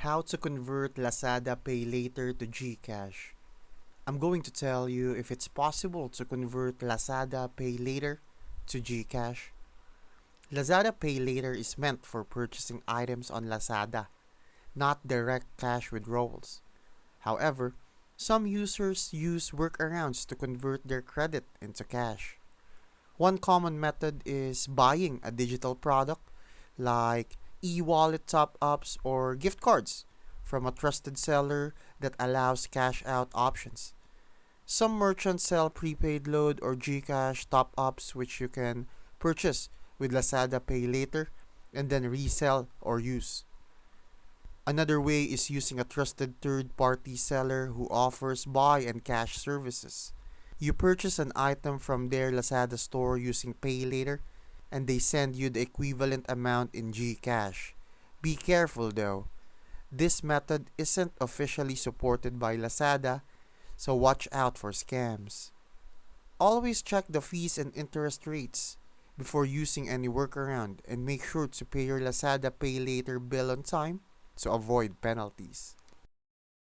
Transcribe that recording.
How to convert Lazada Pay Later to Gcash. I'm going to tell you if it's possible to convert Lazada Pay Later to Gcash. Lazada Pay Later is meant for purchasing items on Lazada, not direct cash withdrawals. However, some users use workarounds to convert their credit into cash. One common method is buying a digital product like e-wallet top-ups or gift cards from a trusted seller that allows cash-out options. Some merchants sell prepaid load or Gcash top-ups which you can purchase with Lazada Pay Later and then resell or use. Another way is using a trusted third-party seller who offers buy and cash services. You purchase an item from their Lazada store using Pay Later and they send you the equivalent amount in Gcash. Be careful though. This method isn't officially supported by Lazada, so watch out for scams. Always check the fees and interest rates before using any workaround and make sure to pay your Lazada Pay Later bill on time to avoid penalties.